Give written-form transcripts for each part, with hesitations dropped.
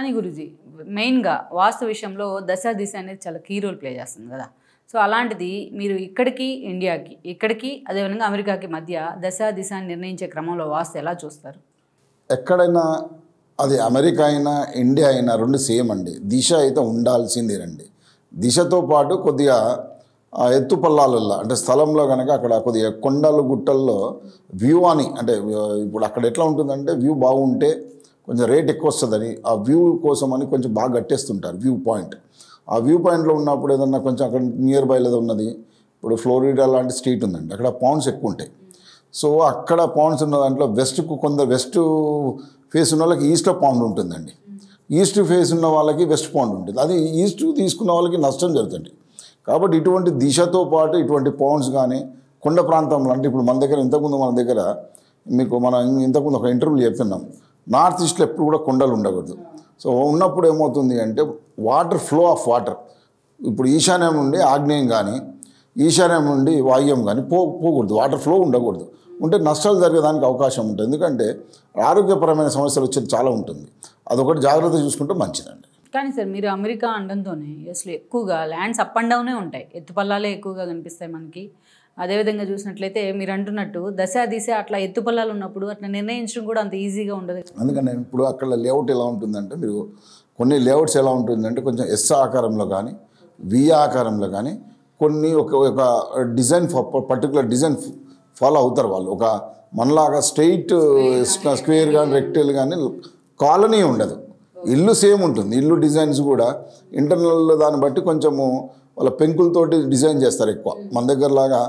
కానీ గురూజీ మెయిన్గా వాస్తు విషయంలో దశ దిశ అనేది చాలా కీ రోల్ ప్లే చేస్తుంది కదా. సో అలాంటిది మీరు ఇక్కడికి ఇండియాకి ఇక్కడికి అదేవిధంగా అమెరికాకి మధ్య దశ దిశ నిర్ణయించే క్రమంలో వాస్తు ఎలా చూస్తారు? ఎక్కడైనా అది అమెరికా అయినా ఇండియా అయినా రెండు సేమ్ అండి. దిశ అయితే ఉండాల్సిందేనండి. దిశతో పాటు కొద్దిగా ఎత్తు పల్లాలల్లో అంటే స్థలంలో కనుక అక్కడ కొద్దిగా కొండలు గుట్టల్లో వ్యూ అని అంటే ఇప్పుడు అక్కడ ఎట్లా ఉంటుందంటే వ్యూ బాగుంటే కొంచెం రేట్ ఎక్కువ వస్తుందని ఆ వ్యూ కోసం అని కొంచెం బాగా కట్టేస్తుంటారు వ్యూ పాయింట్. ఆ వ్యూ పాయింట్లో ఉన్నప్పుడు ఏదన్నా కొంచెం అక్కడ నియర్ బై ఏదో ఉన్నది, ఇప్పుడు ఫ్లోరిడా లాంటి స్ట్రీట్ ఉందండి, అక్కడ పాండ్స్ ఎక్కువ ఉంటాయి. సో అక్కడ పాండ్స్ ఉన్న దాంట్లో వెస్ట్కు కొందరు వెస్ట్ ఫేస్ ఉన్న వాళ్ళకి ఈస్ట్లో పాండ్ ఉంటుందండి, ఈస్ట్ ఫేస్ ఉన్న వాళ్ళకి వెస్ట్ పాండ్ ఉంటుంది. అది ఈస్ట్ తీసుకున్న వాళ్ళకి నష్టం జరుగుతుంది. కాబట్టి ఇటువంటి దిశతో పాటు ఇటువంటి పాండ్స్ కానీ కొండ ప్రాంతంలో అంటే ఇప్పుడు మన దగ్గర ఇంతకుముందు మనం ఇంతకుముందు ఒక ఇంటర్వ్యూ చెప్తున్నాం, నార్త్ ఈస్ట్లో ఎప్పుడు కూడా కొండలు ఉండకూడదు. సో ఉన్నప్పుడు ఏమవుతుంది అంటే వాటర్ ఫ్లో ఆఫ్ వాటర్ ఇప్పుడు ఈశాన్యం నుండి ఆగ్నేయం కానీ ఈశాన్యం నుండి వాయువ్యం కానీ పోకూడదు, వాటర్ ఫ్లో ఉండకూడదు. ఉంటే నష్టాలు జరిగేదానికి అవకాశం ఉంటుంది. ఎందుకంటే ఆరోగ్యపరమైన సమస్యలు వచ్చేది చాలా ఉంటుంది. అదొకటి జాగ్రత్త చూసుకుంటే మంచిదండి. కానీ సార్ మీరు అమెరికా అనడంతోనే అసలు ఎక్కువగా ల్యాండ్స్ అప్ అండ్ డౌనే ఉంటాయి, ఎత్తుపల్లాలే ఎక్కువగా కనిపిస్తాయి మనకి. అదేవిధంగా చూసినట్లయితే మీరు అంటున్నట్టు దశ దిశ అట్లా ఎత్తుపల్లాలు ఉన్నప్పుడు అట్లా నిర్ణయించడం కూడా అంత ఈజీగా ఉండదు. అందుకని ఇప్పుడు అక్కడ లేఅవుట్ ఎలా ఉంటుందంటే మీరు కొన్ని లేఅవుట్స్ ఎలా ఉంటుందంటే కొంచెం ఎస్ ఆకారంలో కానీ వి ఆకారంలో కానీ కొన్ని ఒక డిజైన్ పర్టికులర్ డిజైన్ ఫాలో అవుతారు వాళ్ళు. ఒక మనలాగా స్ట్రెయిట్ స్క్వేర్ కానీ రెక్టేల్ కానీ కాలనీ ఉండదు, ఇల్లు సేమ్ ఉంటుంది. ఇల్లు డిజైన్స్ కూడా ఇంటర్నల్ దాన్ని బట్టి కొంచెము వాళ్ళ పెంకులతోటి డిజైన్ చేస్తారు ఎక్కువ. మన దగ్గర లాగా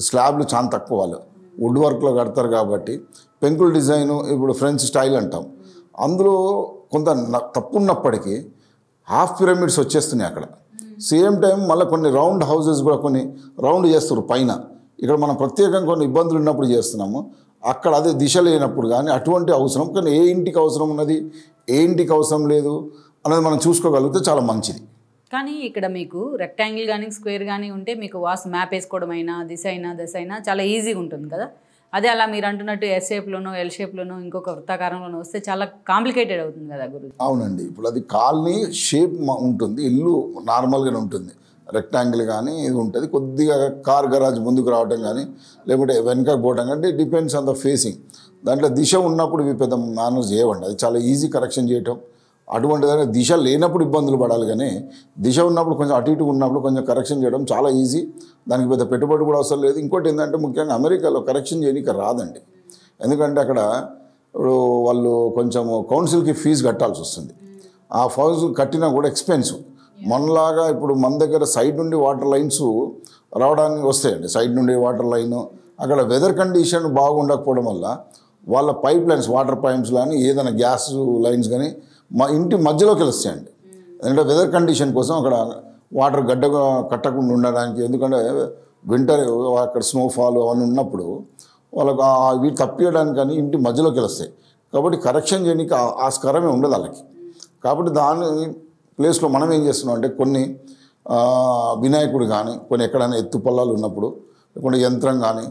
స్లాబ్లు చాలా తక్కువ, వాళ్ళు వుడ్ వర్క్లో కడతారు కాబట్టి పెంకుల డిజైను ఇప్పుడు ఫ్రెంచ్ స్టైల్ అంటాం. అందులో కొంత తప్పు ఉన్నప్పటికీ హాఫ్ పిరమిడ్స్ వచ్చేస్తున్నాయి అక్కడ. సేమ్ టైం మళ్ళీ కొన్ని రౌండ్ హౌసెస్ కూడా కొన్ని రౌండ్ చేస్తారు పైన. ఇక్కడ మనం ప్రత్యేకంగా కొన్ని ఇబ్బందులు ఉన్నప్పుడు చేస్తున్నాము, అక్కడ అదే దిశ లేనప్పుడు కానీ అటువంటి అవసరం. కానీ ఏ ఇంటికి అవసరం ఉన్నది ఏ ఇంటికి అవసరం లేదు అనేది మనం చూసుకోగలిగితే చాలా మంచిది. కానీ ఇక్కడ మీకు రెక్టాంగిల్ కానీ స్క్వేర్ కానీ ఉంటే మీకు వాస్తు మ్యాప్ వేసుకోవడం అయినా దిశ అయినా దశ అయినా చాలా ఈజీగా ఉంటుంది కదా. అదే అలా మీరు అంటున్నట్టు ఎస్ షేప్లోనో ఎల్ షేప్లోనో ఇంకొక వృత్తాకారంలోనో వస్తే చాలా కాంప్లికేటెడ్ అవుతుంది కదా గురు. అవునండి, ఇప్పుడు అది కాలనీ షేప్ ఉంటుంది, ఇల్లు నార్మల్గానే ఉంటుంది, రెక్టాంగిల్ కానీ ఇది ఉంటుంది. కొద్దిగా కార్ గరాజ్ ముందుకు రావడం కానీ లేకుంటే వెనక పోవడం కానీ డిపెండ్స్ ఆన్ ద ఫేసింగ్. దాంట్లో దిశ ఉన్నప్పుడు ఇవి పెద్ద మేనేజ్ చేయవండి, అది చాలా ఈజీ కరెక్షన్ చేయటం. అటువంటి దిశ లేనప్పుడు ఇబ్బందులు పడాలి, కానీ దిశ ఉన్నప్పుడు కొంచెం అటు ఇటు ఉన్నప్పుడు కొంచెం కరెక్షన్ చేయడం చాలా ఈజీ. దానికి పెద్ద పెట్టుబడి కూడా అవసరం లేదు. ఇంకోటి ఏంటంటే ముఖ్యంగా అమెరికాలో కరెక్షన్ చేయడానికి రాదండి, ఎందుకంటే అక్కడ వాళ్ళు కొంచెం కౌన్సిల్కి ఫీజు కట్టాల్సి వస్తుంది. ఆ ఫీజు కట్టినా కూడా ఎక్స్పెన్సివ్. మనలాగా ఇప్పుడు మన దగ్గర సైడ్ నుండి వాటర్ లైన్స్ రావడానికి వస్తాయండి, సైడ్ నుండి వాటర్ లైన్. అక్కడ వెదర్ కండిషన్ బాగుండకపోవడం వల్ల వాళ్ళ పైప్ లైన్స్ వాటర్ పైప్స్ కానీ ఏదైనా గ్యాస్ లైన్స్ కానీ మా ఇంటి మధ్యలోకి వస్తాయండి. ఎందుకంటే వెదర్ కండిషన్ కోసం అక్కడ వాటర్ గడ్డగా కట్టకుండా ఉండడానికి, ఎందుకంటే వింటర్ అక్కడ స్నోఫాల్ అవన్నీ ఉన్నప్పుడు వాళ్ళకు అవి తప్పియడానికి కానీ ఇంటి మధ్యలోకి వస్తాయి. కాబట్టి కరెక్షన్ చేయడానికి ఆస్కారమే ఉండదు వాళ్ళకి. కాబట్టి దాని ప్లేస్లో మనం ఏం చేస్తున్నాం అంటే కొన్ని వినాయకుడు కానీ కొన్ని ఎక్కడైనా ఎత్తు పల్లాలు ఉన్నప్పుడు లేకుంటే యంత్రం కానీ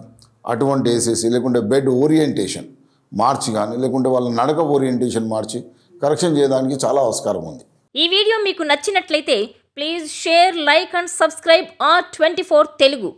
అటువంటి వేసేసి లేకుంటే బెడ్ ఓరియంటేషన్ మార్చి కానీ లేకుంటే వాళ్ళ నడక ఓరియంటేషన్ మార్చి కరెక్షన్ చేయడానికి చాలా ఆస్కారం ఉంది. ఈ వీడియో మీకు నచ్చినట్లయితే please share, like and subscribe R24 Telugu.